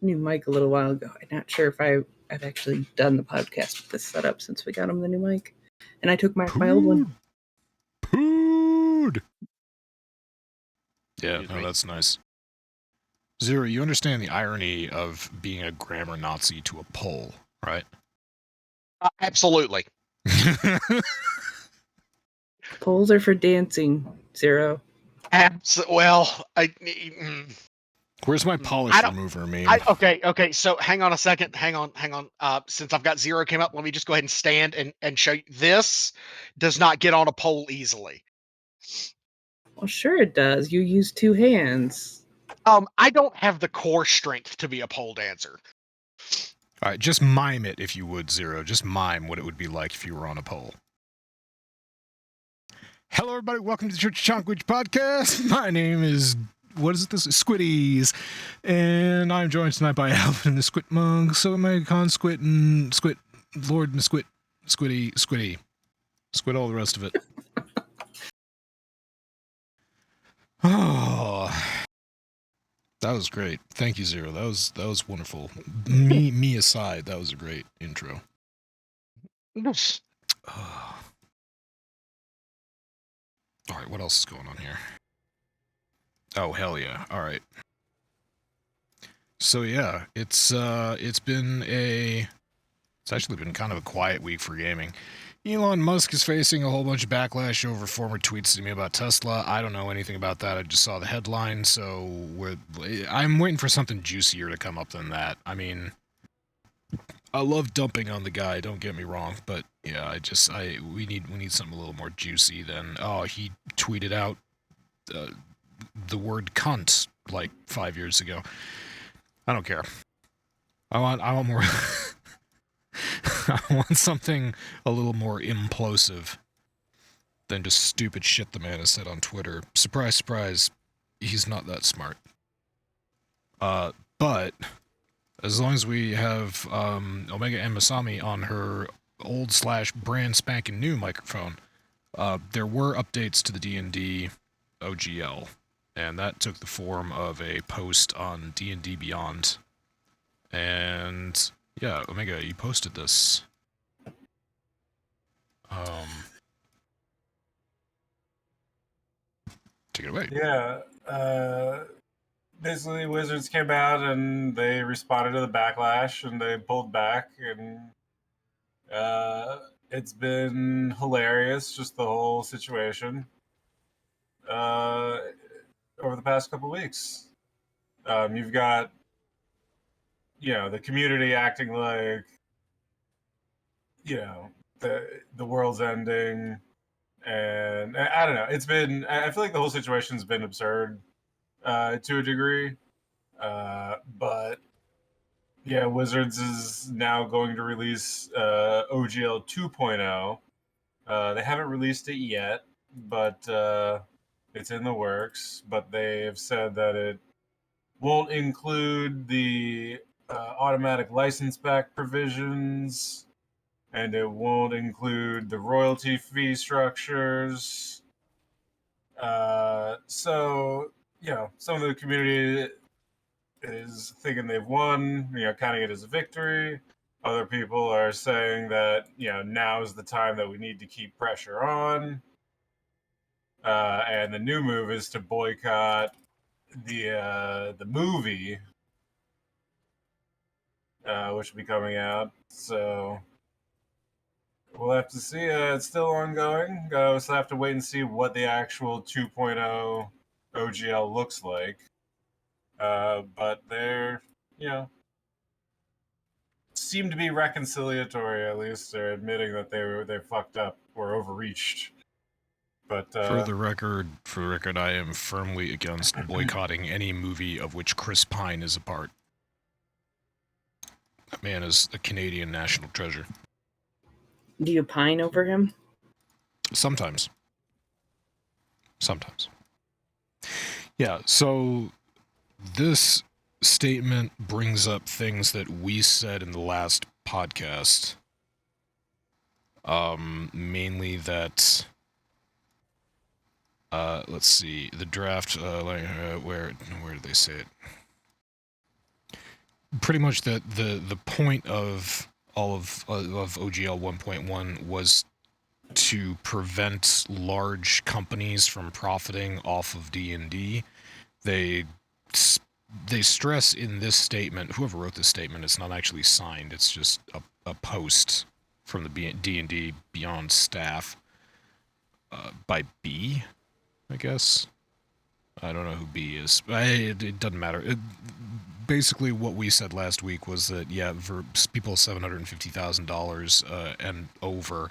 new mic a little while ago. I'm not sure if I've actually done the podcast with this setup since we got him the new mic. And I took my old one. Pood! Yeah, no, that's nice. Zero, you understand the irony of being a grammar Nazi to a Pole, right? Absolutely. Poles are for dancing, Zero. Well, Where's my polish remover meme? Okay, so hang on a second. Hang on. Since I've got Zero came up, let me just go ahead and stand and show you. This does not get on a pole easily. Well, sure it does. You use 2 hands. I don't have the core strength to be a pole dancer. All right, just mime it if you would, Zero. Just mime what it would be like if you were on a pole. Hello, everybody. Welcome to the Church of Chonkwij podcast. My name is, Squiddies. And I'm joined tonight by Alvin the Squid Monk, so OmegaConstruct, and Squid, Lord and Squid, Squiddy. Squid all the rest of it. Oh, that was great. Thank you, Zero. That was wonderful. Me aside, that was a great intro. Yes. All right, what else is going on here? Oh, hell yeah. All right. So yeah, it's actually been kind of a quiet week for gaming. Elon Musk is facing a whole bunch of backlash over former tweets to me about Tesla. I don't know anything about that. I just saw the headline, so I'm waiting for something juicier to come up than that. I mean, I love dumping on the guy, don't get me wrong, but yeah, we need something a little more juicy than, oh, he tweeted out the word cunt like 5 years ago. I don't care. I want more I want something a little more implosive than just stupid shit the man has said on Twitter. Surprise, surprise, he's not that smart. But as long as we have Omega and Masami on her old / brand spanking new microphone, there were updates to the D&D OGL, and that took the form of a post on D&D Beyond. And yeah, Omega, you posted this. Take it away. Yeah. Basically, Wizards came out and they responded to the backlash and they pulled back, and it's been hilarious, just the whole situation over the past couple weeks. You've got, the community acting like, the world's ending, and I don't know. I feel like the whole situation's been absurd to a degree. But yeah, Wizards is now going to release OGL 2.0. They haven't released it yet, but it's in the works. But they have said that it won't include the automatic license back provisions, and it won't include the royalty fee structures. So, some of the community is thinking they've won, counting it as a victory. Other people are saying that, now is the time that we need to keep pressure on. And the new move is to boycott the movie, which will be coming out. So we'll have to see. It's still ongoing. We'll still have to wait and see what the actual 2.0 OGL looks like. But they're, seem to be reconciliatory. At least they're admitting that they fucked up or overreached. But for the record, I am firmly against boycotting any movie of which Chris Pine is a part. That man is a Canadian national treasure. Do you pine over him? Sometimes. Yeah, so this statement brings up things that we said in the last podcast. Mainly that, let's see, the draft, where did they say it? pretty much the point of all of OGL 1.1 was to prevent large companies from profiting off of D&D. They stress in this statement, whoever wrote this statement, it's not actually signed, it's just a post from the D&D Beyond staff by B, I guess. I don't know who B is. It doesn't matter. Basically, what we said last week was that, yeah, for people $750,000 and over,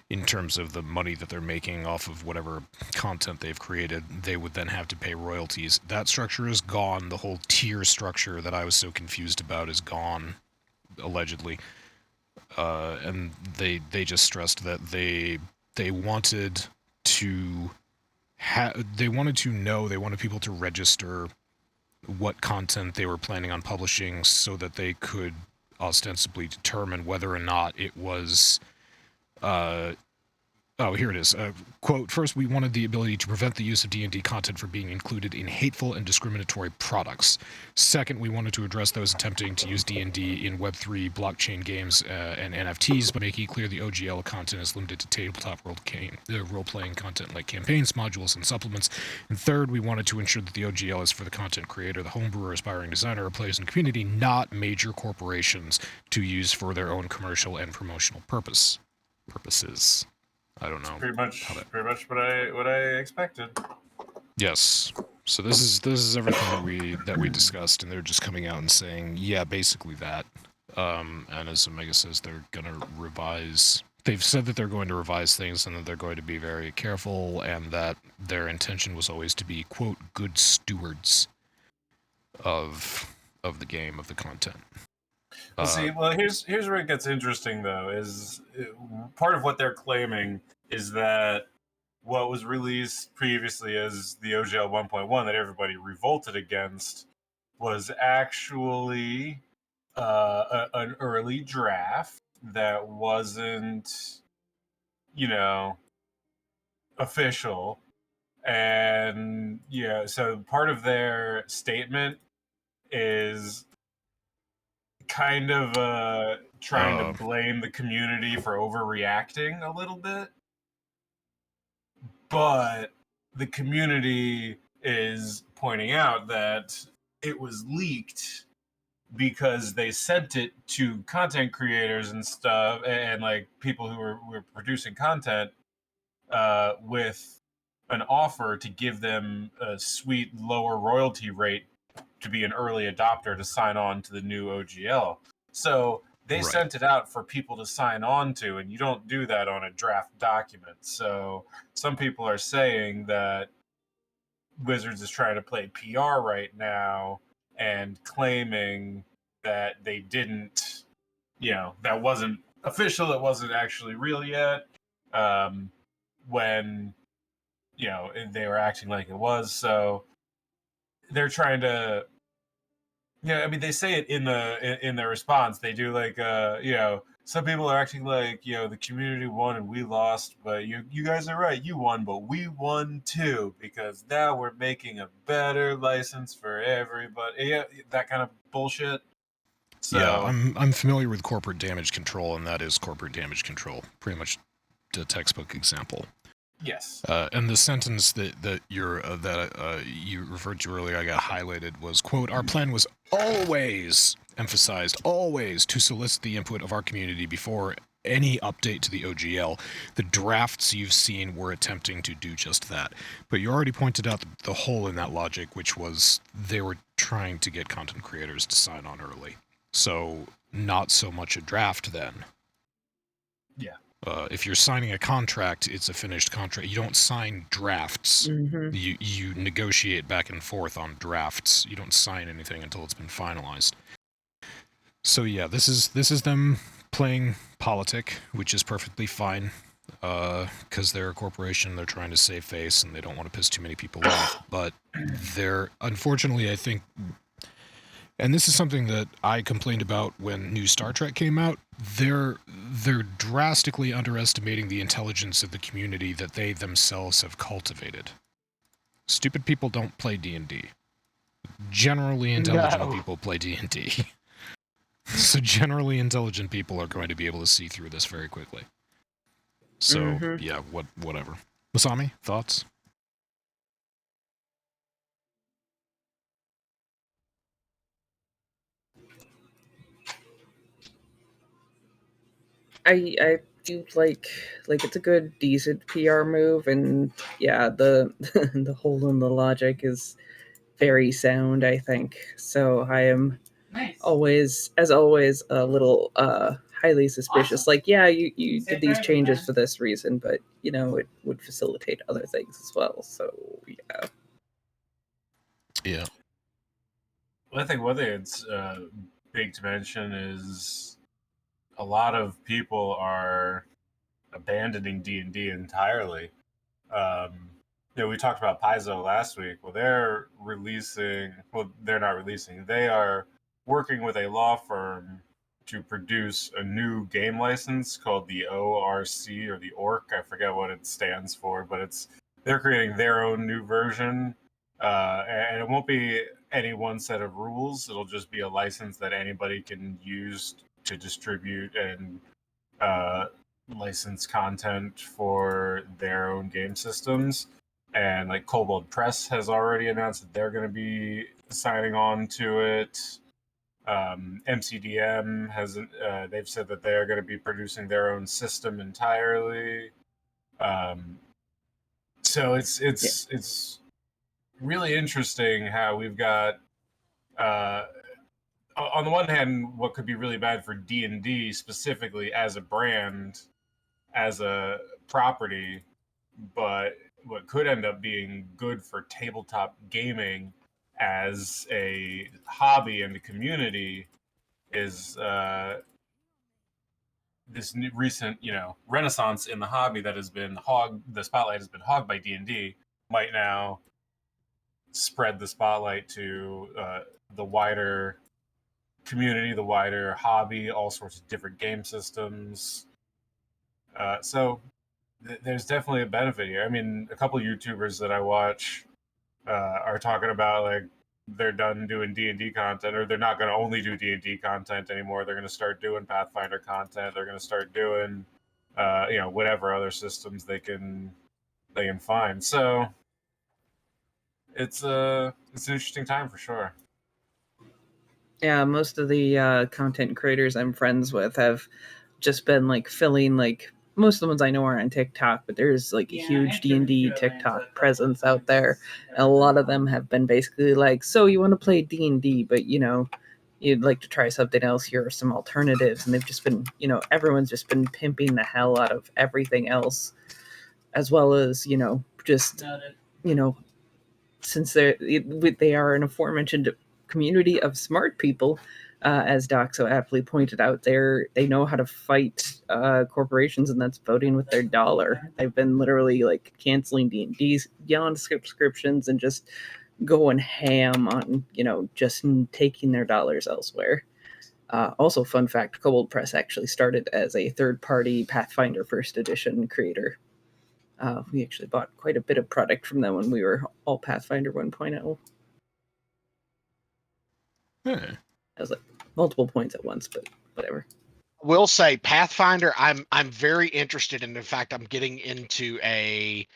in terms of the money that they're making off of whatever content they've created, they would then have to pay royalties. That structure is gone. The whole tier structure that I was so confused about is gone, allegedly. And they just stressed that they wanted to they wanted people to register what content they were planning on publishing so that they could ostensibly determine whether or not it was oh, here it is. Quote, first, we wanted the ability to prevent the use of D&D content from being included in hateful and discriminatory products. Second, we wanted to address those attempting to use D&D in Web3 blockchain games and NFTs by making it clear the OGL content is limited to tabletop role-playing content like campaigns, modules, and supplements. And third, we wanted to ensure that the OGL is for the content creator, the homebrewer, aspiring designer, or players in the community, not major corporations to use for their own commercial and promotional purposes. I don't know. Pretty much what I expected. Yes. So this is everything that we discussed, and they're just coming out and saying, yeah, basically that. And as Omega says, they're gonna revise. They've said that they're going to revise things, and that they're going to be very careful, and that their intention was always to be, quote, good stewards of the game, of the content. Well, here's where it gets interesting, though, is part of what they're claiming is that what was released previously as the OGL 1.1 that everybody revolted against was actually an early draft that wasn't, official. And, so part of their statement is kind of trying to blame the community for overreacting a little bit, but the community is pointing out that it was leaked because they sent it to content creators and stuff, and like people who were producing content with an offer to give them a sweet lower royalty rate to be an early adopter to sign on to the new OGL. So they sent it out for people to sign on to, and you don't do that on a draft document. So some people are saying that Wizards is trying to play PR right now and claiming that they didn't, that wasn't official, it wasn't actually real yet, when, they were acting like it was. So they're trying to, they say it in their response. They do like, some people are acting like, the community won and we lost, but you guys are right. You won, but we won too, because now we're making a better license for everybody. Yeah, that kind of bullshit. So, yeah, I'm familiar with corporate damage control, and that is corporate damage control. Pretty much the textbook example. Yes. And the sentence that you referred to earlier, I got highlighted, was, quote, our plan was always, emphasized, always, to solicit the input of our community before any update to the OGL. The drafts you've seen were attempting to do just that. But you already pointed out the hole in that logic, which was they were trying to get content creators to sign on early. So not so much a draft then. Yeah. If you're signing a contract, it's a finished contract. You don't sign drafts. Mm-hmm. You negotiate back and forth on drafts. You don't sign anything until it's been finalized. So yeah, this is them playing politic, which is perfectly fine, because they're a corporation. They're trying to save face, and they don't want to piss too many people off. But they're, unfortunately, I think, and this is something that I complained about when new Star Trek came out, they're drastically underestimating the intelligence of the community that they themselves have cultivated. Stupid people don't play D&D. Generally intelligent people play D&D. So generally intelligent people are going to be able to see through this very quickly. So, yeah, whatever. Masami, thoughts? I do like it's a good decent PR move, and yeah, the the hole in the logic is very sound, I think. So I am always, as always, a little highly suspicious. Awesome. Like, yeah, you did these changes for this reason, but you know it would facilitate other things as well. So yeah. Yeah. Well, I think one thing that's big to mention is a lot of people are abandoning D&D entirely. We talked about Paizo last week. Well, they're releasing. Well, they're not releasing. They are working with a law firm to produce a new game license called the ORC or the ORC. I forget what it stands for, but they're creating their own new version, and it won't be any one set of rules. It'll just be a license that anybody can use to distribute and license content for their own game systems. And like Kobold Press has already announced that they're going to be signing on to it. MCDM has they've said that they're going to be producing their own system entirely. So it's really interesting how we've got on the one hand what could be really bad for D&D specifically as a brand, as a property, but what could end up being good for tabletop gaming as a hobby and a community is this new recent, renaissance in the hobby that has been the spotlight has been hogged by D&D, might now spread the spotlight to the wider community, the wider hobby, all sorts of different game systems. So there's definitely a benefit here. I mean, a couple of YouTubers that I watch are talking about like they're done doing D&D content, or they're not going to only do D&D content anymore. They're going to start doing Pathfinder content. They're going to start doing whatever other systems they can find. So it's an interesting time for sure. Yeah, most of the content creators I'm friends with have just been like filling like most of the ones I know are on TikTok, but there's like a huge D&D TikTok presence out there. And a lot of them have been basically like, so you want to play D&D, but you'd like to try something else. Here are some alternatives. And they've just been, everyone's just been pimping the hell out of everything else, as well as, just, since they are an aforementioned community of smart people, as Doc so aptly pointed out, they know how to fight corporations, and that's voting with their dollar. They've been literally like canceling D&D beyond subscriptions and just going ham on just taking their dollars elsewhere. Also, fun fact: Kobold Press actually started as a third-party Pathfinder First Edition creator. We actually bought quite a bit of product from them when we were all Pathfinder 1.0. Hmm. I was like multiple points at once, but whatever. Will say Pathfinder, I'm very interested in. In fact, I'm getting into a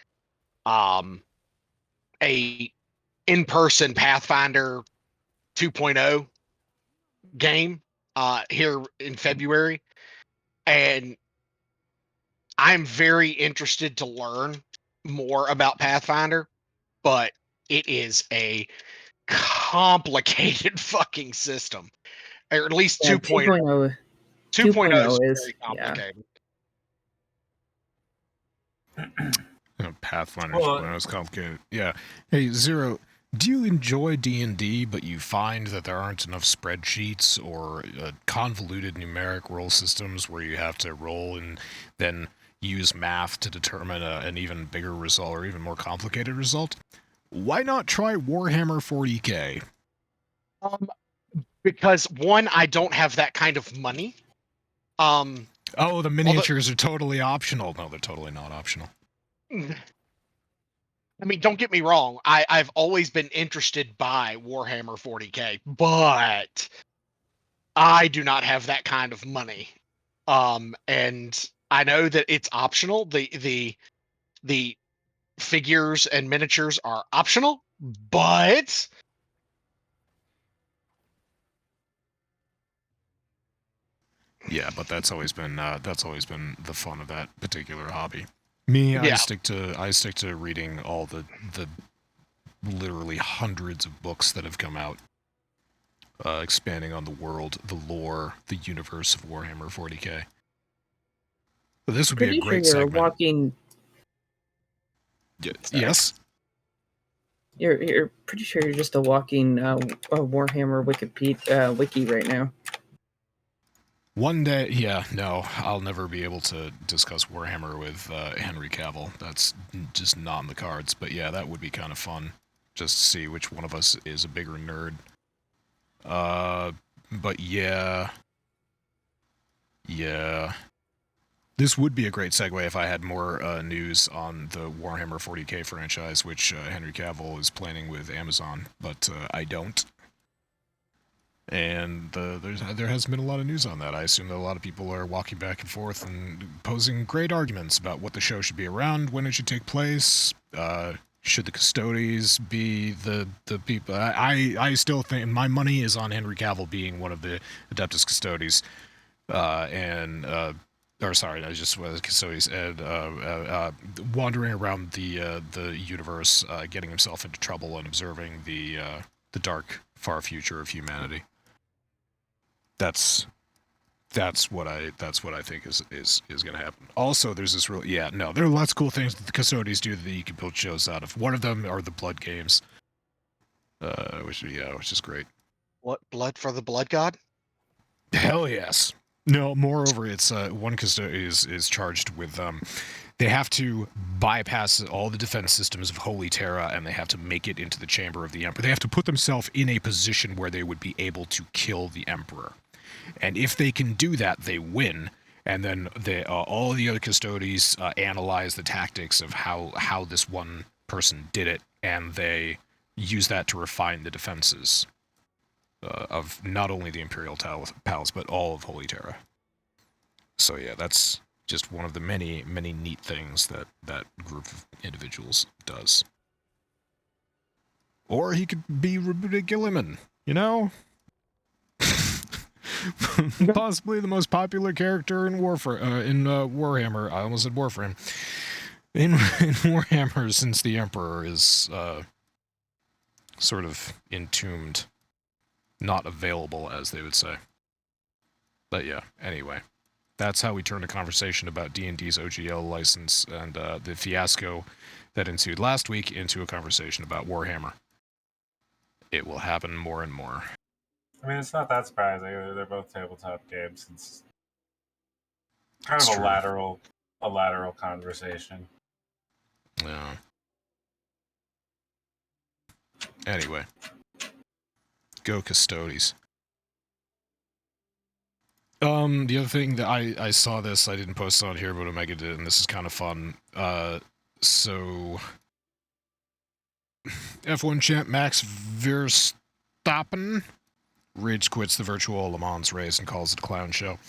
in-person Pathfinder 2.0 game here in February, and I'm very interested to learn more about Pathfinder, but it is a complicated fucking system, or at least Yeah, 2.0. 2.0 2.0 is 2.0 very complicated. Pathfinder Well, when it was complicated. Yeah. Hey, Zero, do you enjoy D&D, but you find that there aren't enough spreadsheets or convoluted numeric roll systems where you have to roll and then use math to determine an even bigger result or even more complicated result? Why not try Warhammer 40k? Because one, I don't have that kind of money. Oh, the miniatures are totally optional. No, they're totally not optional. I mean, don't get me wrong. I've always been interested by Warhammer 40k, but I do not have that kind of money. And I know that it's optional. The figures and miniatures are optional, but Yeah, but that's always been the fun of that particular hobby. Me, I yeah. stick to reading all the literally hundreds of books that have come out, expanding on the world, the lore, the universe of Warhammer 40k. But this would be a Pretty sure great you're a segment. walking. Sorry. Yes. You're pretty sure you're just a walking Warhammer wiki right now. One day, yeah, no, I'll never be able to discuss Warhammer with Henry Cavill. That's just not in the cards. But yeah, that would be kind of fun, just to see which one of us is a bigger nerd. But yeah. This would be a great segue if I had more news on the Warhammer 40k franchise, which Henry Cavill is planning with Amazon, but I don't. And there hasn't been a lot of news on that. I assume that a lot of people are walking back and forth and posing great arguments about what the show should be around, when it should take place, should the Custodes be the people. I still think my money is on Henry Cavill being one of the Adeptus Custodes, or sorry, I just was Custodes, and wandering around the universe, getting himself into trouble and observing the dark far future of humanity. That's what I think is going to happen. Also, there's this real there are lots of cool things that the Custodes do that you can build shows out of. One of them are the blood games, which is great. What, blood for the blood god? Hell yes. No, moreover, it's one Custodes is charged with they have to bypass all the defense systems of Holy Terra, and they have to make it into the chamber of the Emperor. They have to put themselves in a position where they would be able to kill the Emperor. And if they can do that, they win. And then all the other Custodes analyze the tactics of how this one person did it, and they use that to refine the defenses of not only the Imperial Palace, but all of Holy Terra. So yeah, that's just one of the many, many neat things that group of individuals does. Or he could be Rabuda Gilliman, you know? Possibly the most popular character in Warhammer. I almost said Warframe. In Warhammer, since the Emperor is sort of entombed, not available, as they would say. But yeah, anyway. That's how we turned a conversation about D&D's OGL license and the fiasco that ensued last week into a conversation about Warhammer. It will happen more and more. I mean, it's not that surprising. They're both tabletop games. It's kind It's of true. a lateral conversation. Yeah. Anyway. Go Custodes. The other thing that I saw this, I didn't post it on here, but Omega did, and this is kind of fun. So F1 champ Max Verstappen rage quits the virtual Le Mans race and calls it a clown show.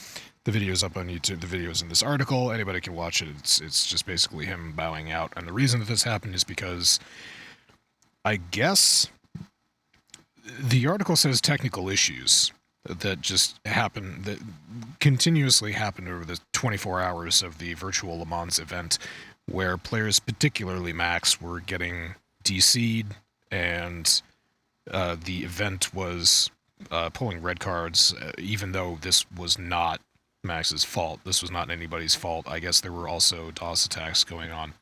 The video's up on YouTube. The video's in this article. Anybody can watch it. It's just basically him bowing out. And the reason that this happened is because I guess the article says technical issues that just happened, that continuously happened over the 24 hours of the virtual Le Mans event, where players, particularly Max, were getting DC'd, and the event was pulling red cards, even though this was not Max's fault. This was not anybody's fault. I guess there were also DOS attacks going on,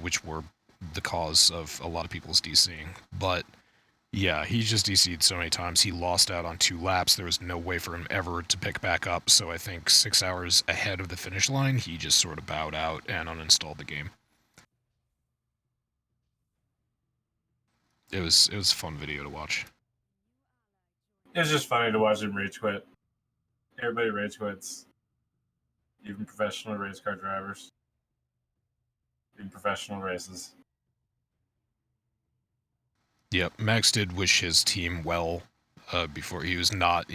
which were the cause of a lot of people's DCing. But yeah, he just DC'd so many times. He lost out on 2 laps. There was no way for him ever to pick back up. So I think 6 hours ahead of the finish line, he just sort of bowed out and uninstalled the game. It was a fun video to watch. It's just funny to watch him rage quit. Everybody rage quits. Even professional race car drivers. In professional races. Yep, Max did wish his team well before. He was not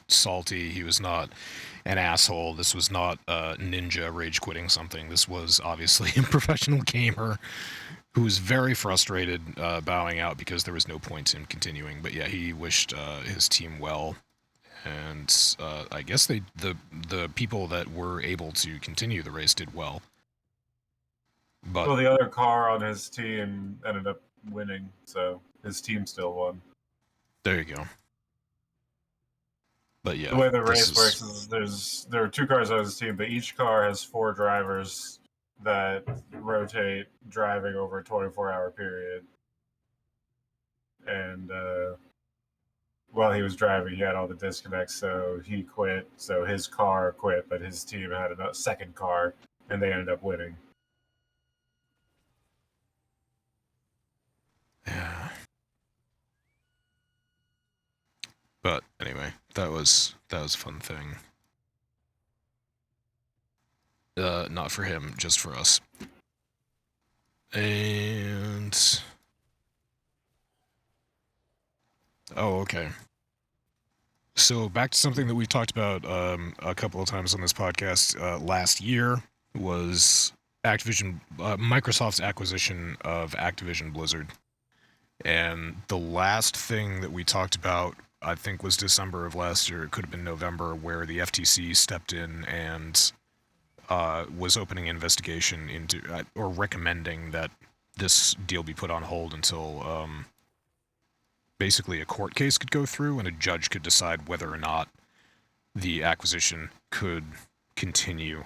salty. He was not an asshole. This was not ninja rage quitting something. This was obviously a professional gamer who was very frustrated bowing out because there was no point in continuing. But yeah, he wished his team well. And I guess the people that were able to continue the race did well. But well, the other car on his team ended up winning, so his team still won. there you go. But yeah, The way the race works is there are 2 cars on his team, but each car has 4 drivers that rotate driving over a 24-hour period. And while he was driving, he had all the disconnects, so he quit. So his car quit, but his team had a second car, and they ended up winning. Yeah. But anyway, that was a fun thing. Not for him, just for us. And oh, okay. So back to something that we talked about a couple of times on this podcast last year was Microsoft's acquisition of Activision Blizzard. And the last thing that we talked about, I think, was December of last year. It could have been November, where the FTC stepped in and was opening investigation into, or recommending that this deal be put on hold until basically a court case could go through and a judge could decide whether or not the acquisition could continue.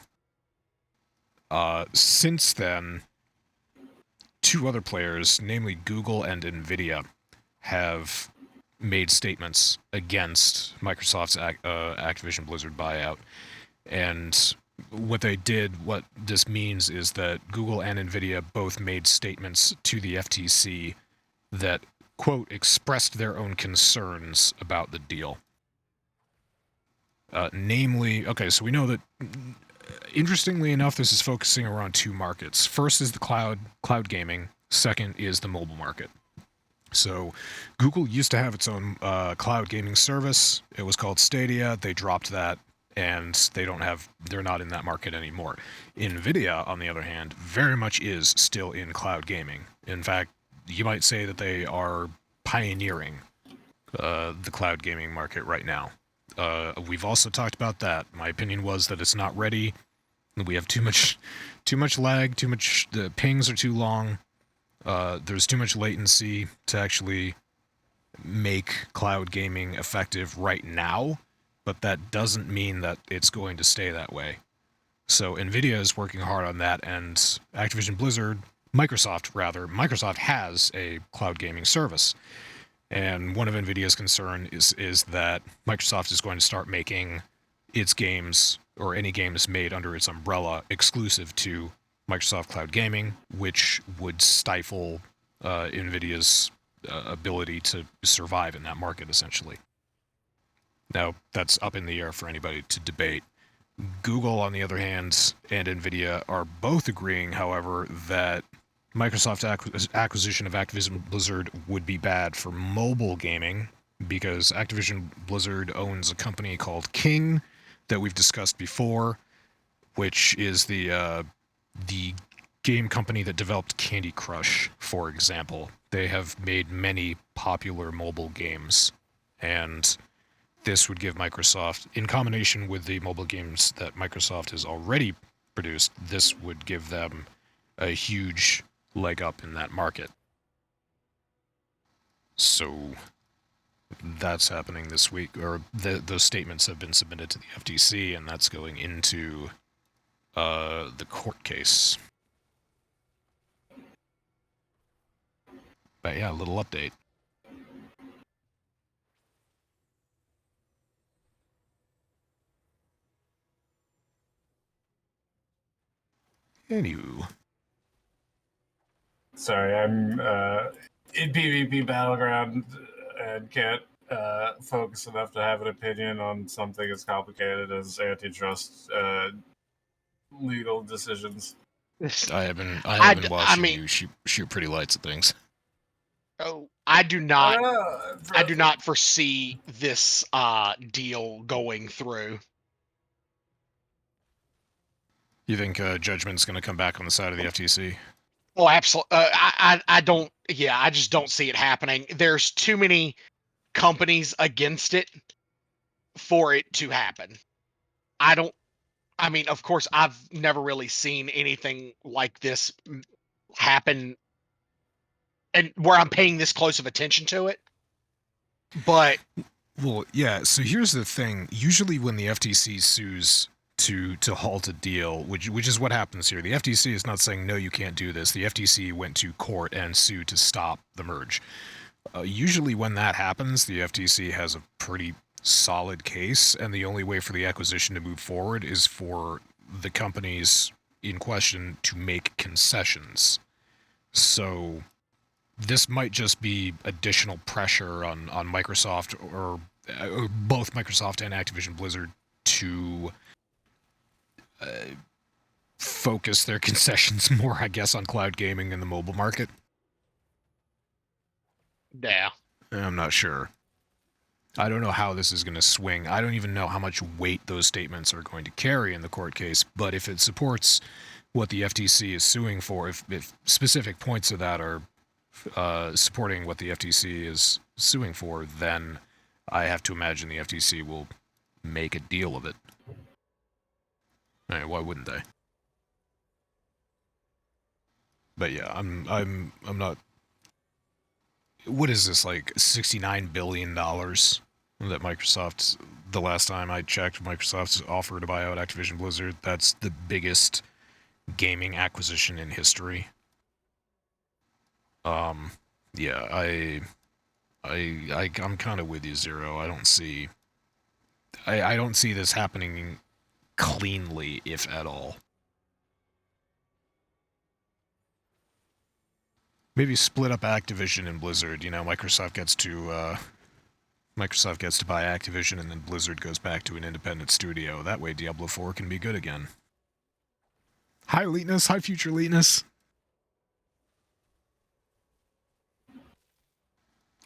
Since then, 2 other players, namely Google and Nvidia, have made statements against Microsoft's Activision Blizzard buyout. And what this means is that Google and Nvidia both made statements to the FTC that, quote, expressed their own concerns about the deal. Namely, okay, so we know that, interestingly enough, this is focusing around 2 markets. First is the cloud gaming. Second is the mobile market. So Google used to have its own cloud gaming service. It was called Stadia. They dropped that, and they're not in that market anymore. Nvidia, on the other hand, very much is still in cloud gaming. In fact, you might say that they are pioneering the cloud gaming market right now. We've also talked about that. My opinion was that it's not ready. We have too much lag, the pings are too long. There's too much latency to actually make cloud gaming effective right now, but that doesn't mean that it's going to stay that way. So Nvidia is working hard on that, and Microsoft has a cloud gaming service. And one of Nvidia's concern is that Microsoft is going to start making its games, or any games made under its umbrella, exclusive to Microsoft Cloud Gaming, which would stifle Nvidia's ability to survive in that market, essentially. Now, that's up in the air for anybody to debate. Google, on the other hand, and Nvidia are both agreeing, however, that Microsoft's acquisition of Activision Blizzard would be bad for mobile gaming, because Activision Blizzard owns a company called King that we've discussed before, which is the game company that developed Candy Crush, for example. They have made many popular mobile games, and this would give Microsoft, in combination with the mobile games that Microsoft has already produced, this would give them a huge leg up in that market. So that's happening this week, or those statements have been submitted to the FTC, and that's going into the court case. But yeah, a little update. Anywho. Sorry, I'm in PvP Battleground and can't focus enough to have an opinion on something as complicated as antitrust legal decisions. I have been watching you shoot pretty lights at things. Oh, I do not. I do For- not foresee this deal going through. You think judgment's going to come back on the side of the FTC? Oh, absolutely. I don't. Yeah, I just don't see it happening. There's too many companies against it for it to happen. I don't. I mean, of course, I've never really seen anything like this happen, and where I'm paying this close of attention to it. But Well, yeah. So here's the thing. Usually, when the FTC sues to halt a deal, which is what happens here, the FTC is not saying no, you can't do this. The FTC went to court and sued to stop the merge. Usually, when that happens, the FTC has a pretty solid case, and the only way for the acquisition to move forward is for the companies in question to make concessions. So this might just be additional pressure on Microsoft or both Microsoft and Activision Blizzard to focus their concessions more, I guess, on cloud gaming and the mobile market. yeah, I'm not sure. I don't know how this is going to swing. I don't even know how much weight those statements are going to carry in the court case, but if it supports what the FTC is suing for, if specific points of that are supporting what the FTC is suing for, then I have to imagine the FTC will make a deal of it. I mean, why wouldn't they? But yeah, I'm not. What is this, like $69 billion that Microsoft, the last time I checked, Microsoft's offer to buy out Activision Blizzard? That's the biggest gaming acquisition in history. Yeah, I'm kind of with you, Zero. I don't see this happening cleanly, if at all. Maybe split up Activision and Blizzard. You know, Microsoft gets to buy Activision, and then Blizzard goes back to an independent studio. That way, Diablo 4 can be good again. Hi, Leetness. Hi, future Leetness.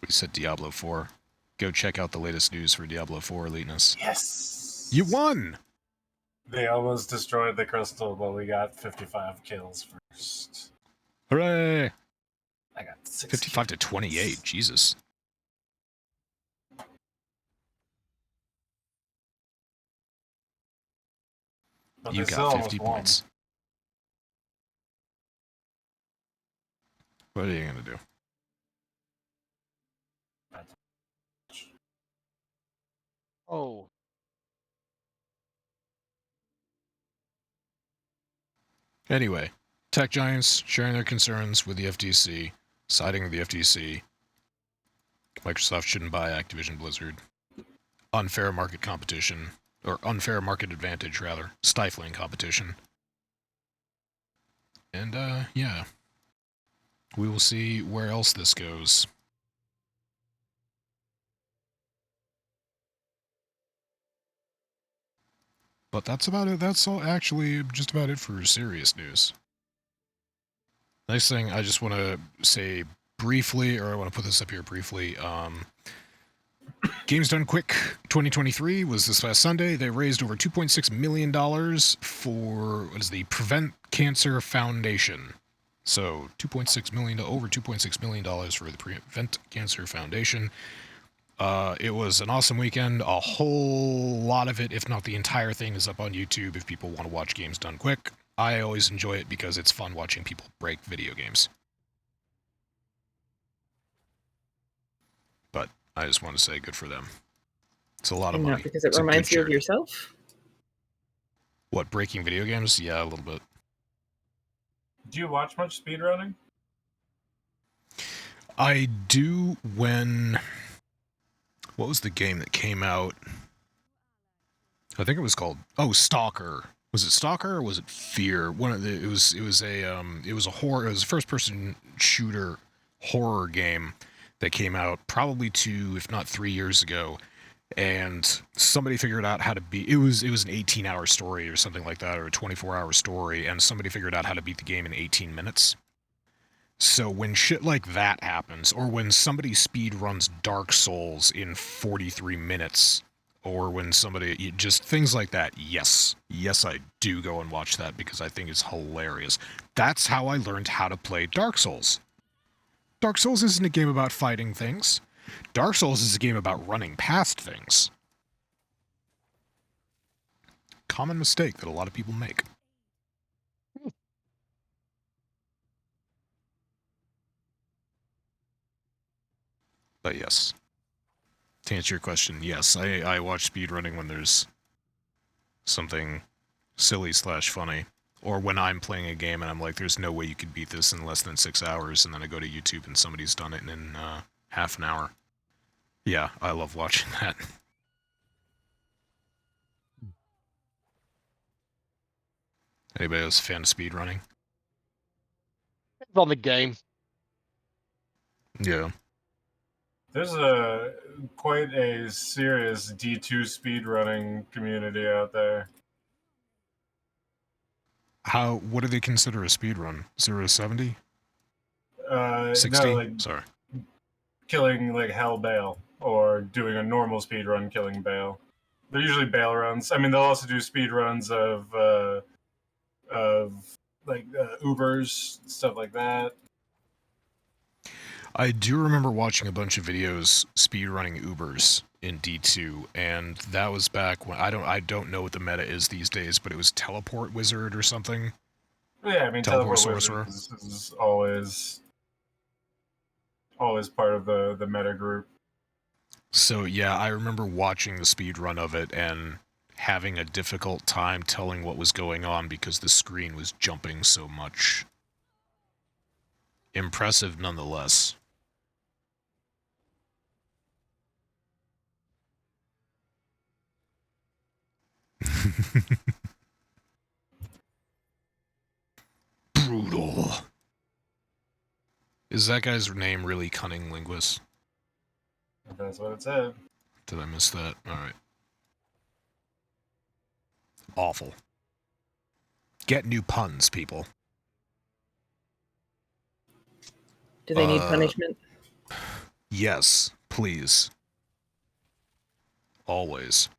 We said Diablo 4. Go check out the latest news for Diablo 4, Leetness. Yes. You won! They almost destroyed the crystal, but we got 55 kills first. Hooray! I got 6 55 to kills. 28. Jesus. But You they still got almost 50 won. points. What are you going to do? oh, Anyway, tech giants sharing their concerns with the FTC, siding with the FTC. Microsoft shouldn't buy Activision Blizzard. Unfair market competition, or unfair market advantage, rather. Stifling competition. And, yeah. We will see where else this goes. But that's about it. That's all actually just about it for serious news. Next thing I just want to say briefly, or I want to put this up here briefly. Games Done Quick 2023 was this past Sunday. They raised over $2.6 million for, what is the Prevent Cancer Foundation. So $2.6 million, over $2.6 million for the Prevent Cancer Foundation. It was an awesome weekend. A whole lot of it, if not the entire thing, is up on YouTube if people want to watch Games Done Quick. I always enjoy it because it's fun watching people break video games. But I just want to say good for them. It's a lot of And money. not because it It's a reminds good you of charity. yourself? What, breaking video games? Yeah, a little bit. Do you watch much speedrunning? I do when... What was the game that came out? I think it was called Stalker. Was it Stalker or was it Fear? One of the it was a horror. It was a first-person shooter horror game that came out probably 2, if not 3 years ago, and somebody figured out how to beat. It was an 18-hour story or something like that, or a 24-hour story, and somebody figured out how to beat the game in 18 minutes. So when shit like that happens, or when somebody speed runs Dark Souls in 43 minutes, or when somebody, just things like that, yes, I do go and watch that because I think it's hilarious. That's how I learned how to play Dark Souls. Dark Souls isn't a game about fighting things. Dark Souls is a game about running past things. Common mistake that a lot of people make. But yes. To answer your question, yes, I watch speedrunning when there's something silly/funny. Or when I'm playing a game and I'm like, there's no way you could beat this in less than 6 hours, and then I go to YouTube and somebody's done it in half an hour. Yeah, I love watching that. Anybody else a fan of speedrunning? It's on the game. Yeah. There's quite a serious D2 speedrunning community out there. What do they consider a speedrun? 0 to 70? 60? No, like Sorry. killing like Hell Bale or doing a normal speedrun killing Bale. They're usually Bale runs. I mean, they'll also do speedruns of like Ubers, stuff like that. I do remember watching a bunch of videos speedrunning Ubers in D2, and that was back when I don't know what the meta is these days, but it was Teleport Wizard or something. Yeah, I mean, Teleport Teleport Sorcerer. Wizard is always part of the meta group. So yeah, I remember watching the speedrun of it and having a difficult time telling what was going on because the screen was jumping so much. Impressive nonetheless. Brutal. Is that guy's name really Cunning Linguist? That's what it said. Did I miss that? Alright. Awful. Get new puns, people. Do they need punishment? Yes, please. Always.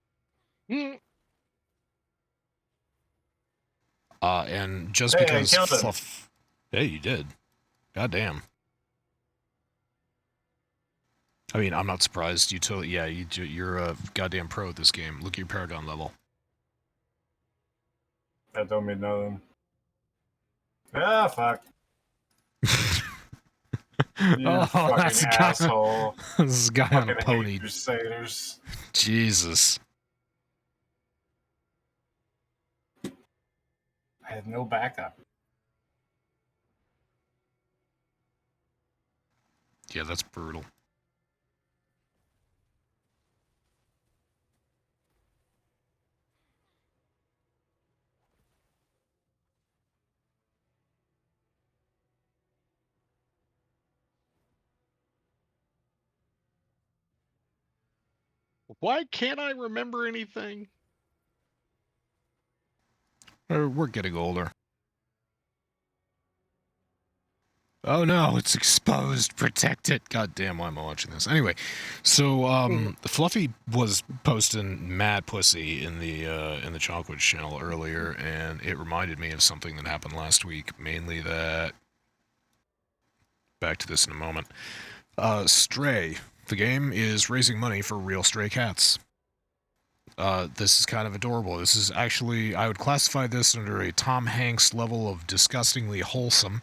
And just Hey, because I killed him. fluff... Hey, you did. Goddamn. I mean, I'm not surprised. You totally... Yeah, you're a goddamn pro at this game. Look at your Paragon level. That don't mean nothing. Ah, fuck. You Oh, fucking that's a guy, asshole. this guy on a Fucking pony. hate Crusaders. Jesus. I had no backup. Yeah, that's brutal. Why can't I remember anything? We're getting older. Oh no, it's exposed. Protect it. God damn, why am I watching this? Anyway, so Fluffy was posting mad pussy in the Chonkwij channel earlier, and it reminded me of something that happened last week. Mainly that. Back to this in a moment. Stray. The game is raising money for real stray cats. This is kind of adorable. This is actually, I would classify this under a Tom Hanks level of disgustingly wholesome.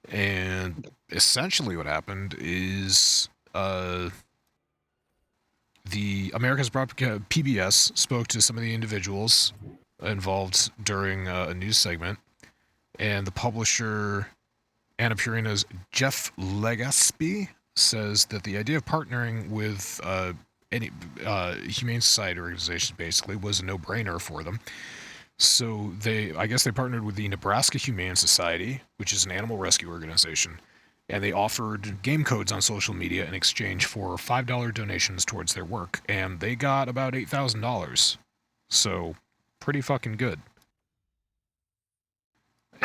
And essentially what happened is the America's Broadcast PBS spoke to some of the individuals involved during a news segment, and the publisher Annapurna's Jeff Legaspi says that the idea of partnering with any humane society organization basically was a no-brainer for them. So I guess they partnered with the Nebraska Humane Society, which is an animal rescue organization, and they offered game codes on social media in exchange for $5 donations towards their work, and they got about $8,000. So, pretty fucking good.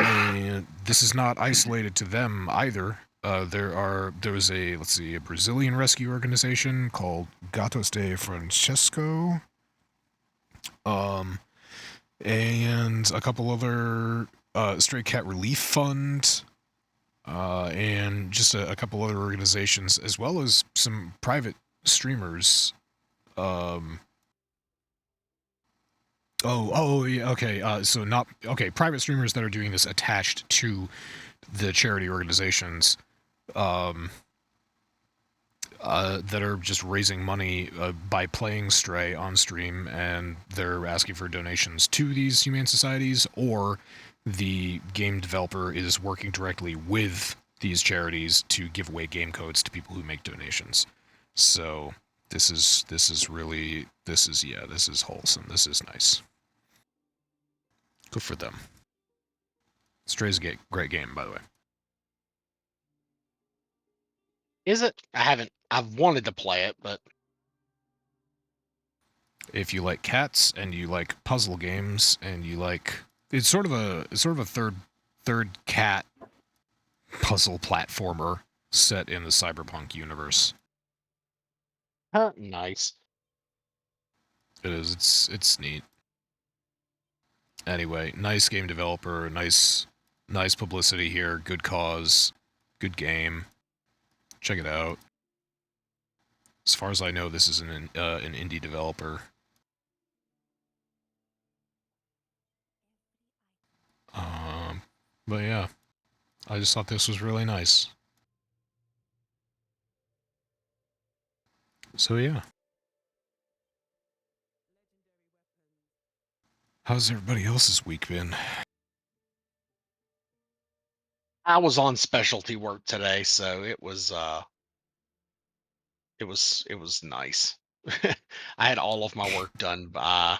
And this is not isolated to them either. There was a Brazilian rescue organization called Gatos de Francesco, and a couple other Stray Cat Relief Fund, and just a couple other organizations, as well as some private streamers. Yeah, okay. Private streamers that are doing this attached to the charity organizations, that are just raising money by playing Stray on stream, and they're asking for donations to these humane societies, or the game developer is working directly with these charities to give away game codes to people who make donations. So this is wholesome. This is nice. Good for them. Stray's a great game, by the way. Is it? I've wanted to play it, but If you like cats and you like puzzle games and you like, it's sort of a third cat puzzle platformer set in the cyberpunk universe. Nice. It is. It's neat. Anyway, nice game developer, nice publicity here, good cause, good game. Check it out. As far as I know, this is an indie developer. But yeah, I just thought this was really nice. So yeah. How's everybody else's week been? I was on specialty work today, so it was nice. I had all of my work done by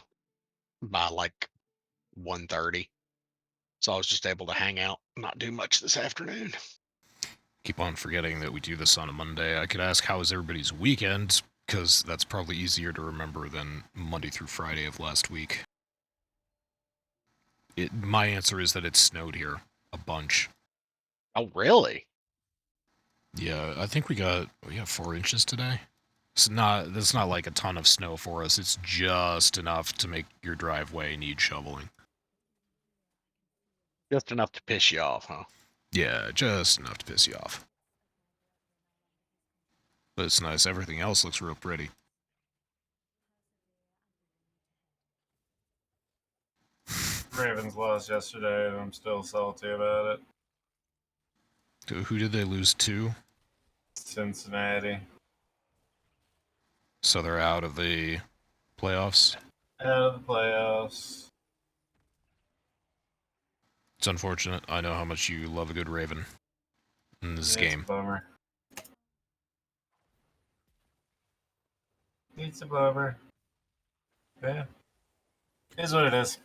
like 1:30. So I was just able to hang out, not do much this afternoon. Keep on forgetting that we do this on a Monday. I could ask how was everybody's weekend, because that's probably easier to remember than Monday through Friday of last week. My answer is that it snowed here a bunch. Oh, really? Yeah, I think we got 4 inches today. That's not like a ton of snow for us. It's just enough to make your driveway need shoveling. Just enough to piss you off, huh? Yeah, just enough to piss you off. But it's nice. Everything else looks real pretty. Ravens lost yesterday, and I'm still salty about it. Who did they lose to? Cincinnati. So they're out of the playoffs? Out of the playoffs. It's unfortunate. I know how much you love a good Raven in this game. It's a bummer. It's a bummer. Yeah. It is what it is.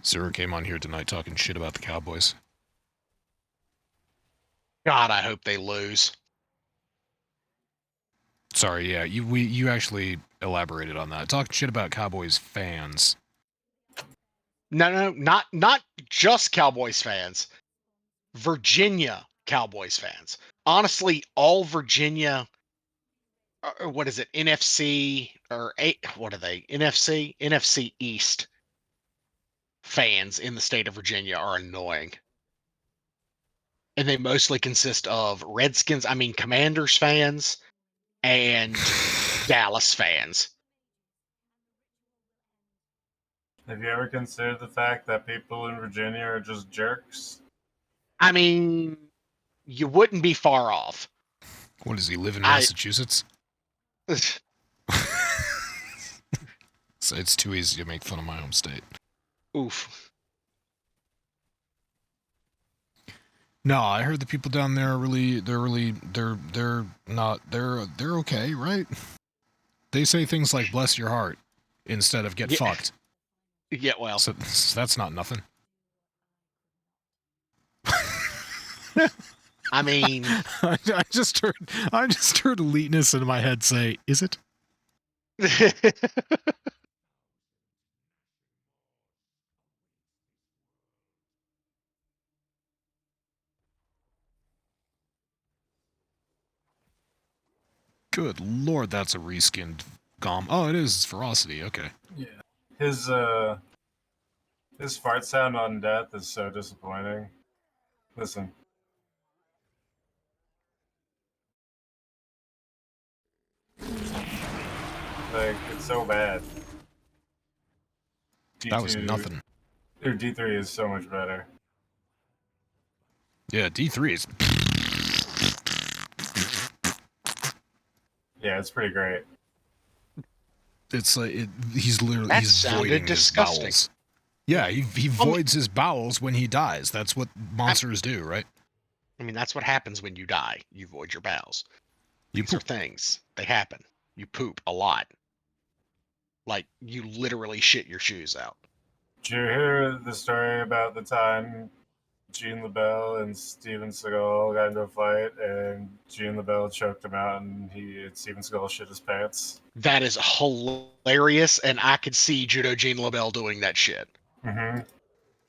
Zero came on here tonight talking shit about the Cowboys. God, I hope they lose. Sorry, yeah, you actually elaborated on that. Talking shit about Cowboys fans. No, not just Cowboys fans. Virginia Cowboys fans. Honestly, all Virginia, what is it, NFC or what are they? NFC East fans in the state of Virginia are annoying. And they mostly consist of Commanders fans and Dallas fans. Have you ever considered the fact that people in Virginia are just jerks? I mean, you wouldn't be far off. What does he live in Massachusetts? So it's too easy to make fun of my home state. Oof. No, I heard the people down there are they're okay, right? They say things like "bless your heart" instead of "get fucked." Yeah, well. So that's not nothing. I mean, I just heard eliteness in my head say, "Is it?" Good lord, that's a reskinned Gom. Oh, it is. It's Ferocity. Okay. Yeah. His fart sound on death is so disappointing. Listen. Like, it's so bad. That was D2 nothing. or D3 is so much better. Yeah, D3 is... Yeah, it's pretty great. It's like, he's literally, That he's sounded voiding disgusting. his bowels. Yeah, he voids his bowels when he dies. That's what monsters do, right? I mean, that's what happens when you die. You void your bowels. You These are poop. things. They happen. You poop a lot. Like, you literally shit your shoes out. Did you hear the story about the time Gene LaBelle and Steven Seagal got into a fight and Gene LaBelle choked him out and Steven Seagal shit his pants? That is hilarious, and I could see Judo Gene LaBelle doing that shit. Mm-hmm.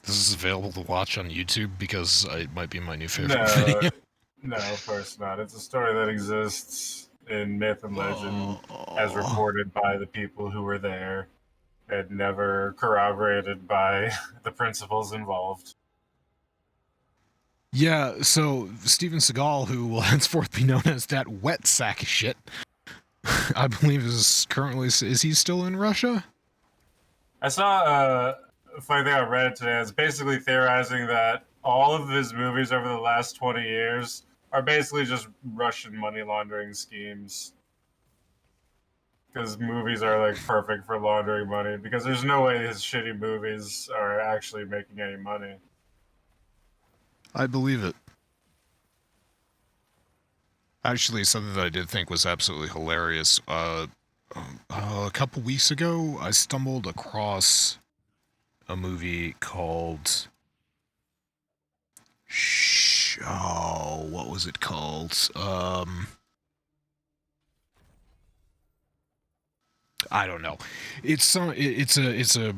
This is available to watch on YouTube because it might be my new favorite No, video. no, of course not. It's a story that exists in myth and legend as reported by the people who were there and never corroborated by the principals involved. Yeah, so Steven Seagal, who will henceforth be known as that wet sack of shit, I believe is he still in Russia? I saw a funny thing on Reddit today. It's basically theorizing that all of his movies over the last 20 years are basically just Russian money laundering schemes. Because movies are like perfect for laundering money. Because there's no way his shitty movies are actually making any money. I believe it. Actually, something that I did think was absolutely hilarious. A couple weeks ago, I stumbled across a movie called... what was it called? I don't know. It's a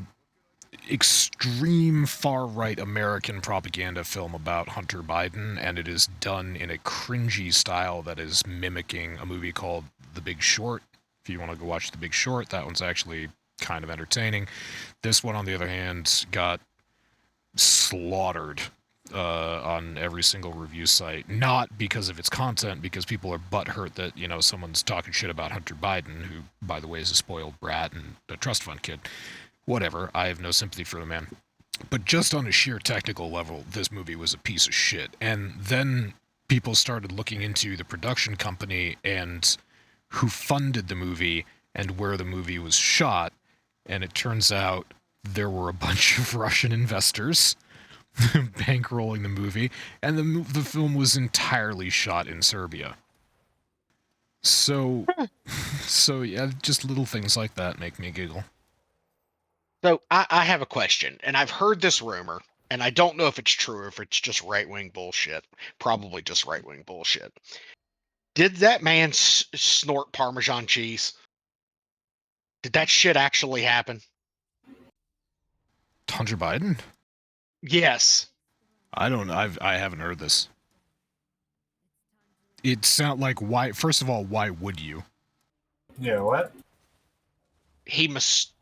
extreme far-right American propaganda film about Hunter Biden, and it is done in a cringy style that is mimicking a movie called The Big Short. If you want to go watch The Big Short, that one's actually kind of entertaining. This one, on the other hand, got slaughtered on every single review site, not because of its content, because people are butthurt that, you know, someone's talking shit about Hunter Biden, who, by the way, is a spoiled brat and a trust fund kid. Whatever, I have no sympathy for the man. But just on a sheer technical level, this movie was a piece of shit. And then people started looking into the production company and who funded the movie and where the movie was shot, and it turns out there were a bunch of Russian investors bankrolling the movie, and the film was entirely shot in Serbia. So yeah, just little things like that make me giggle. So I have a question, and I've heard this rumor, and I don't know if it's true or if it's just right-wing bullshit. Probably just right-wing bullshit. Did that man snort Parmesan cheese? Did that shit actually happen? Hunter Biden? Yes. I don't. I haven't heard this. It sounds like, why? First of all, why would you? Yeah, what? He must.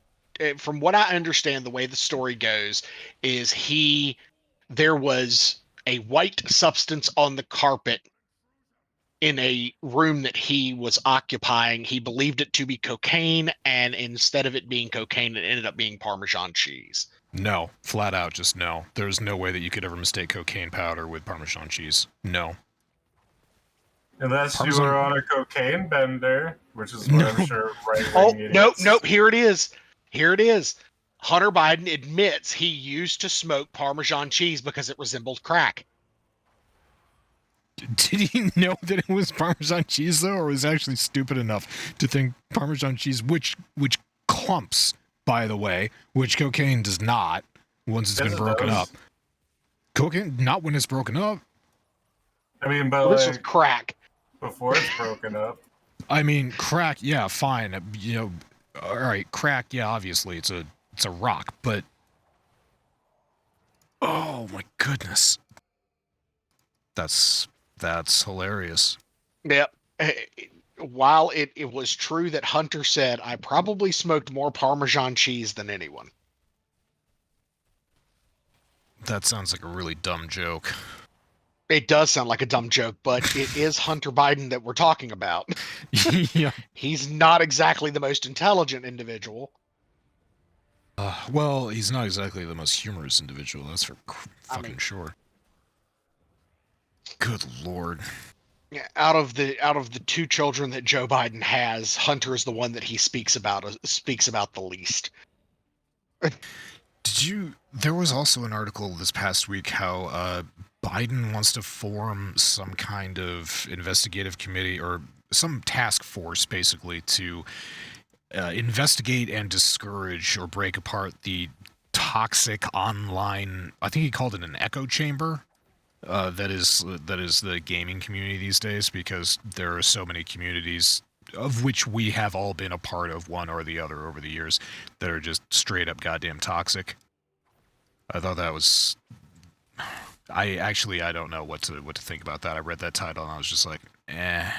From what I understand, the way the story goes is there was a white substance on the carpet in a room that he was occupying. He believed it to be cocaine, and instead of it being cocaine, it ended up being Parmesan cheese. No, flat out, just no. There's no way that you could ever mistake cocaine powder with Parmesan cheese. No. Unless Parmesan... you were on a cocaine bender, which is what I'm sure right-wing Oh, idiots. nope. Here it is. Hunter Biden admits he used to smoke Parmesan cheese because it resembled crack. Did he know that it was Parmesan cheese, though, or was he actually stupid enough to think Parmesan cheese, which clumps, by the way, which cocaine does not, once it's been broken up. Cocaine, not when it's broken up. I mean, but well, this was crack. Before it's broken up. I mean, crack, yeah, fine. You know, all right, crack, yeah, obviously it's a rock, but oh my goodness, that's hilarious. Yep. while it was true that Hunter said, I probably smoked more Parmesan cheese than anyone. That sounds like a really dumb joke. It does sound like a dumb joke, but it is Hunter Biden that we're talking about. Yeah. He's not exactly the most intelligent individual. Well, he's not exactly the most humorous individual, that's for fucking sure. Good lord. Out of the two children that Joe Biden has, Hunter is the one that he speaks about the least. There was also an article this past week how Biden wants to form some kind of investigative committee or some task force, basically, to investigate and discourage or break apart the toxic online, I think he called it an echo chamber, that is the gaming community these days, because there are so many communities, of which we have all been a part of, one or the other, over the years, that are just straight up goddamn toxic. I thought that was... I don't know what to think about that. I read that title and I was just like, eh.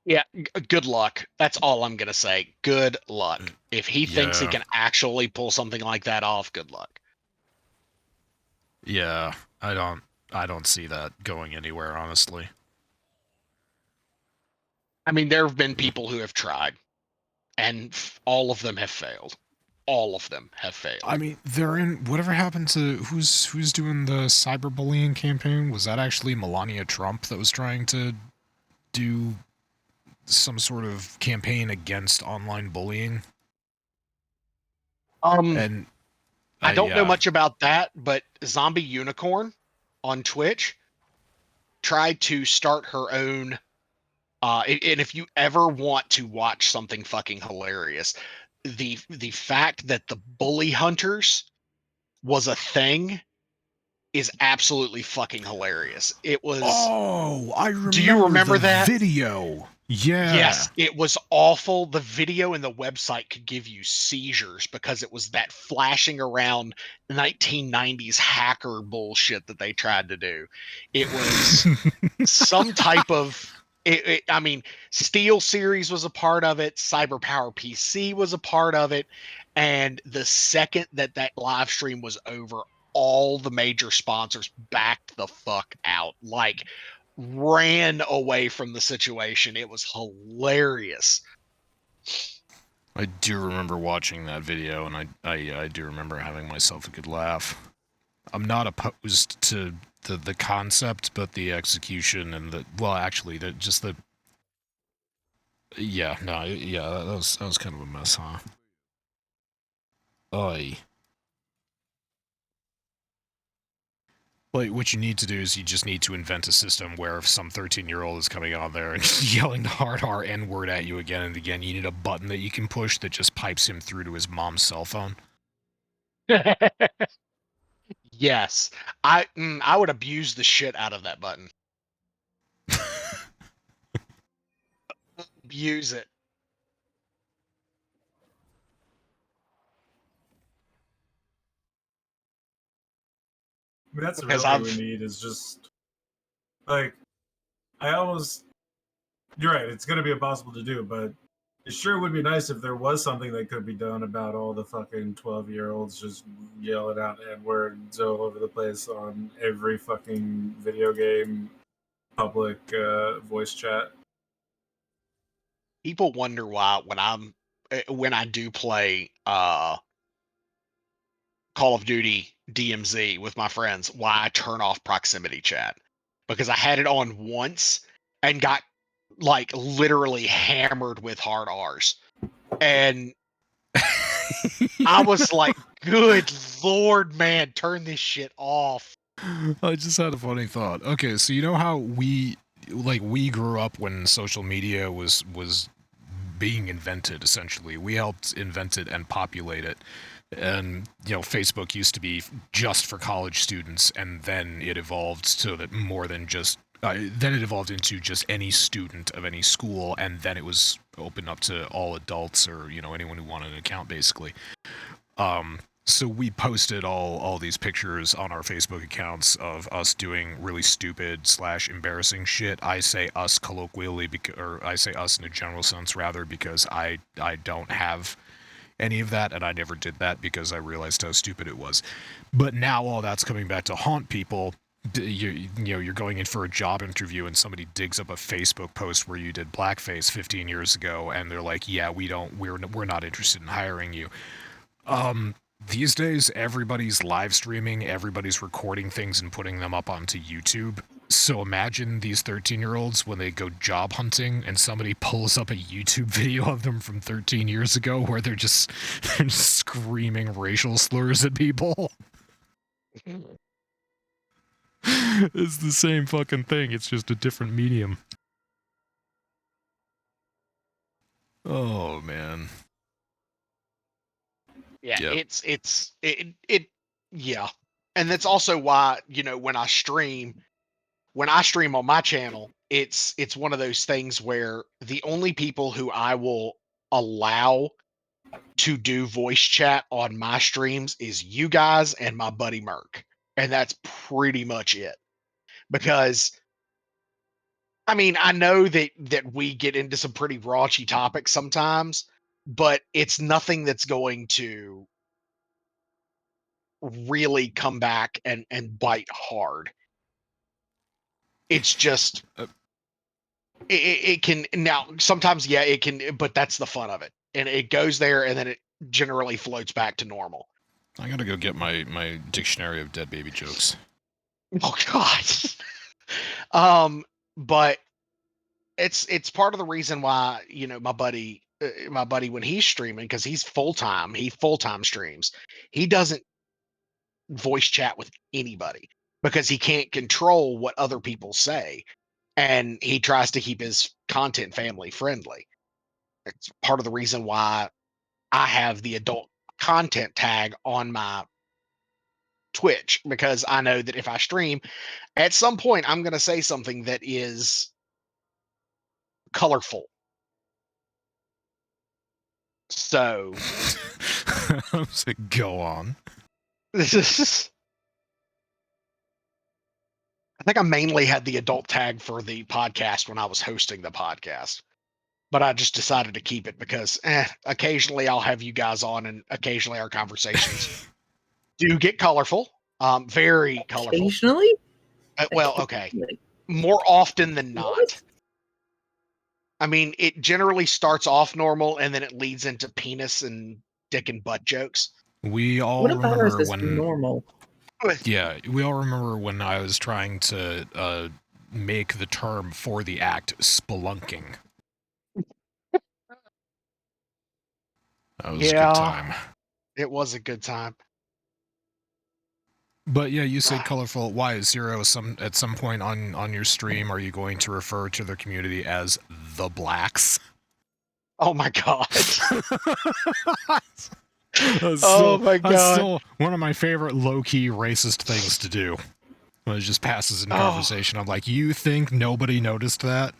Yeah, good luck. That's all I'm gonna say. Good luck. If he thinks he can actually pull something like that off, good luck. Yeah, I don't see that going anywhere, honestly. I mean, there have been people who have tried, and all of them have failed. All of them have failed. I mean, they're in... Whatever happened to... Who's doing the cyberbullying campaign? Was that actually Melania Trump that was trying to do some sort of campaign against online bullying? And I don't know much about that, but Zombie Unicorn on Twitch tried to start her own. And if you ever want to watch something fucking hilarious, the fact that the bully hunters was a thing is absolutely fucking hilarious. It was. Oh, I remember. Do you remember that video? Yeah. Yes, it was awful. The video and the website could give you seizures because it was that flashing around 1990s hacker bullshit that they tried to do. It was some type of. I mean, Steel Series was a part of it. Cyberpower PC was a part of it. And the second that live stream was over, all the major sponsors backed the fuck out. Like, ran away from the situation. It was hilarious. I do remember watching that video, and I do remember having myself a good laugh. I'm not opposed to the concept, but the execution and that was kind of a mess, huh? Oy. Like, what you need to do is you just need to invent a system where if some 13-year-old is coming on there and yelling the hard R N-word at you again and again, you need a button that you can push that just pipes him through to his mom's cell phone. Yes. I would abuse the shit out of that button. Abuse it. I mean, that's really what we need is just, like, you're right, it's going to be impossible to do, but it sure would be nice if there was something that could be done about all the fucking 12-year-olds just yelling out N-words all over the place on every fucking video game public voice chat. People wonder why when I do play Call of Duty DMZ with my friends, why I turn off proximity chat. Because I had it on once and got like literally hammered with hard R's. And I was like, good Lord, man, turn this shit off. I just had a funny thought. Okay, so you know how we grew up when social media was being invented, essentially. We helped invent it and populate it. And, Facebook used to be just for college students, and then it evolved so that more than just... then it evolved into just any student of any school, and then it was opened up to all adults or, anyone who wanted an account, basically. So we posted all these pictures on our Facebook accounts of us doing really stupid / embarrassing shit. I say us colloquially, or I say us in a general sense rather, because I don't have any of that, and I never did that because I realized how stupid it was. But now all that's coming back to haunt people. You're going in for a job interview and somebody digs up a Facebook post where you did blackface 15 years ago, and they're like, "Yeah, we're not interested in hiring you." These days, everybody's live streaming, everybody's recording things and putting them up onto YouTube. So imagine these 13-year-olds when they go job hunting and somebody pulls up a YouTube video of them from 13 years ago where they're just screaming racial slurs at people. It's the same fucking thing. It's just a different medium. Oh, man. Yeah, Yep. yeah. And that's also why, when I stream on my channel, it's one of those things where the only people who I will allow to do voice chat on my streams is you guys and my buddy Merc. And that's pretty much it. Because I mean, I know that we get into some pretty raunchy topics sometimes, but it's nothing that's going to really come back and bite hard. It's just it can now sometimes, yeah, it can, but that's the fun of it. And it goes there and then it generally floats back to normal. I gotta go get my dictionary of dead baby jokes. Oh God. But it's part of the reason why, my buddy when he's streaming, because he full-time streams, he doesn't voice chat with anybody because he can't control what other people say, and he tries to keep his content family friendly. It's part of the reason why I have the adult content tag on my Twitch, because I know that if I stream, at some point I'm going to say something that is colorful. So I was like, go on. this is, I think I mainly had the adult tag for the podcast when I was hosting the podcast, but I just decided to keep it because occasionally I'll have you guys on, and occasionally our conversations do get colorful, very colorful. Occasionally? Well, okay, more often than not. What? I mean, it generally starts off normal and then it leads into penis and dick and butt jokes. We all What about remember us is when normal? Yeah, we all remember when I was trying to make the term for the act spelunking. That was a good time. It was a good time. But yeah, you say colorful. Why is Zero at some point on your stream are you going to refer to their community as the blacks? Oh my God. My God. That's still one of my favorite low-key racist things to do. When it just passes in conversation. I'm like, you think nobody noticed that?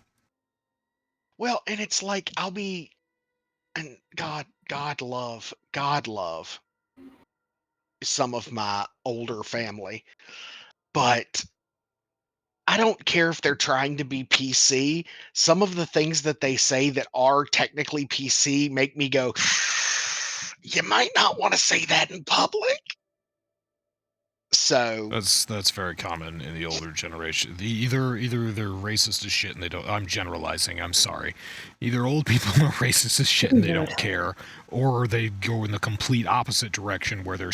Well, and it's like and God love some of my older family, but I don't care if they're trying to be PC. Some of the things that they say that are technically PC make me go, you might not want to say that in public. So that's very common in the older generation. Either they're racist as shit and they don't. I'm generalizing. I'm sorry. Either old people are racist as shit and they don't care, or they go in the complete opposite direction where they're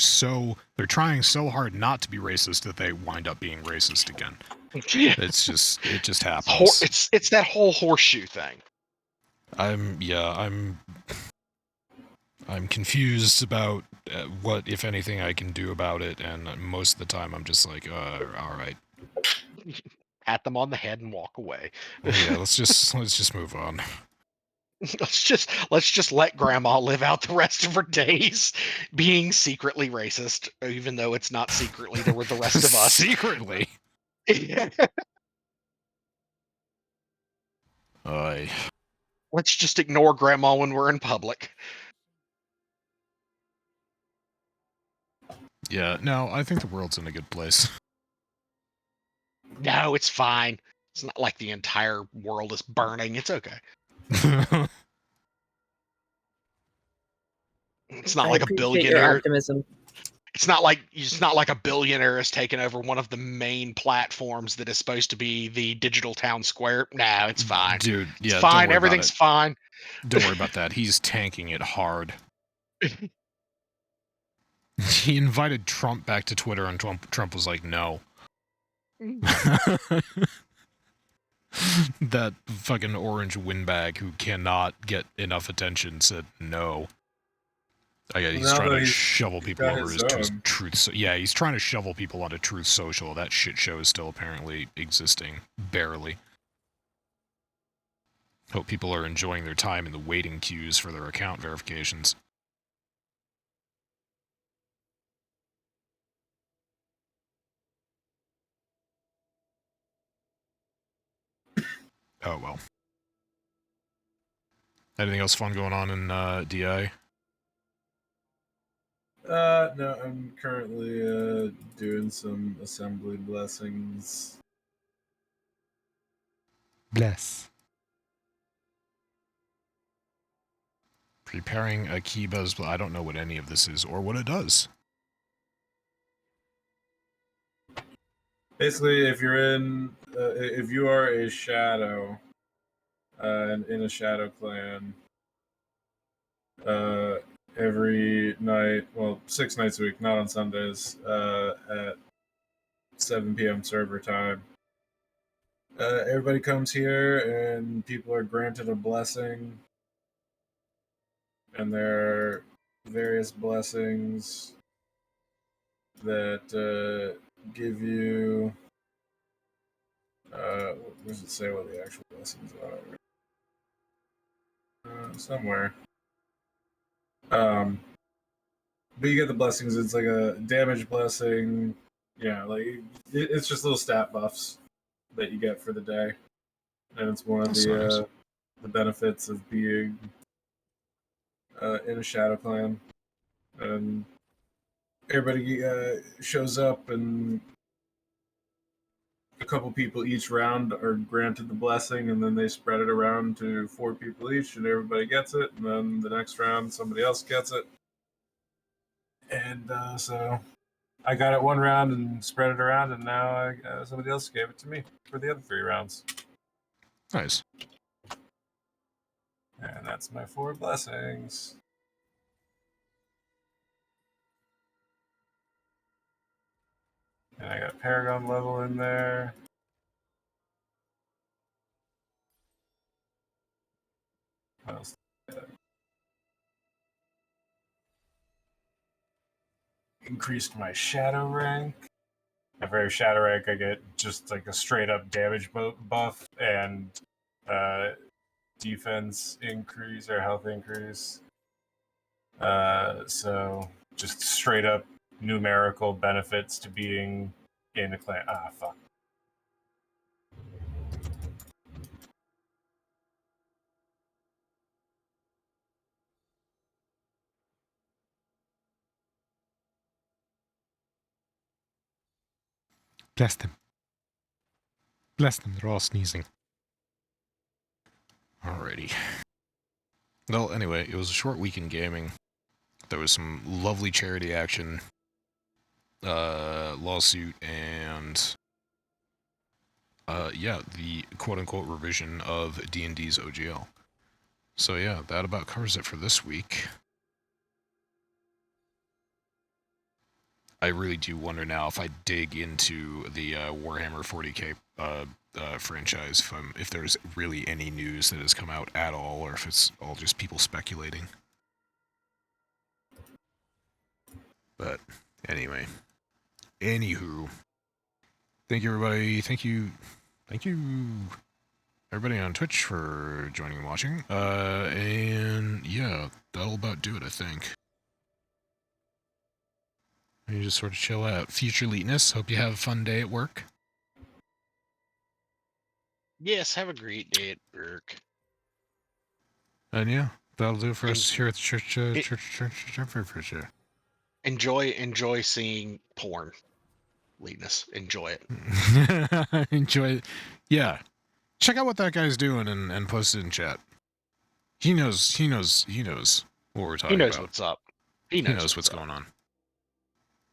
trying so hard not to be racist that they wind up being racist again. It just happens. It's that whole horseshoe thing. I'm confused about what, if anything, I can do about it, and most of the time I'm just like, all right. Pat them on the head and walk away. Yeah, let's just move on. Let's just let Grandma live out the rest of her days being secretly racist, even though it's not secretly. There were the rest of us. Secretly. Let's just ignore Grandma when we're in public. Yeah, no, I think the world's in a good place. No, it's fine. It's not like the entire world is burning. It's okay. It's not I like a appreciate your billionaire. optimism. It's not like a billionaire has taken over one of the main platforms that is supposed to be the digital town square. No, it's fine. Dude, It's yeah, fine. don't worry about Everything's it. fine. Don't worry about that. He's tanking it hard. He invited Trump back to Twitter, and Trump was like, no. That fucking orange windbag who cannot get enough attention said no. He's Now trying that to he's shovel people got over his his own. truth. Yeah, he's trying to shovel people onto Truth Social. That shit show is still apparently existing, barely. Hope people are enjoying their time in the waiting queues for their account verifications. Oh well. Anything else fun going on in DI? No, I'm currently doing some assembly blessings. Bless. Preparing a key buzz. I don't know what any of this is or what it does. Basically, if you are a shadow, and in a shadow clan, every night, well, 6 nights a week, not on Sundays, at 7 p.m. server time. Everybody comes here, and people are granted a blessing, and there are various blessings that give you. Where does it say what the actual blessings are? Somewhere. But you get the blessings. It's like a damage blessing. Yeah, like it's just little stat buffs that you get for the day, and it's one of That's nice. the benefits of being in a shadow clan. And everybody shows up, and a couple people each round are granted the blessing, and then they spread it around to 4 people each, and everybody gets it. And then the next round, somebody else gets it. And so I got it one round and spread it around, and now somebody else gave it to me for the other 3 rounds. Nice. And that's my 4 blessings. And I got Paragon level in there. What else? Increased my shadow rank. At very shadow rank, I get just like a straight up damage buff and defense increase or health increase. So just straight up numerical benefits to being in a clan. Ah, fuck. Bless them. Bless them. They're all sneezing. Alrighty. Well, anyway, it was a short week in gaming. There was some lovely charity action, lawsuit, and yeah, the quote-unquote revision of D&D's OGL. So yeah, that about covers it for this week. I really do wonder now if I dig into the Warhammer 40k franchise, if there's really any news that has come out at all, or if it's all just people speculating. But anyway, anywho, thank you everybody. Thank you everybody on Twitch for joining and watching. And yeah, that'll about do it, I think. You just sort of chill out. Future Leetness, hope you have a fun day at work. Yes, have a great day at work. And yeah, that'll do it for us here at the Church. enjoy seeing porn. Linus, enjoy it. Enjoy it. Yeah. Check out what that guy's doing and post it in chat. He knows what we're talking He knows about. what's up. He knows what's going on.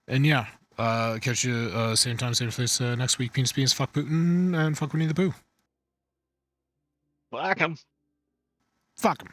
And yeah, catch you same time, same place next week. Penis, penis, fuck Putin, and fuck Winnie the Pooh. Fuck him. Fuck him.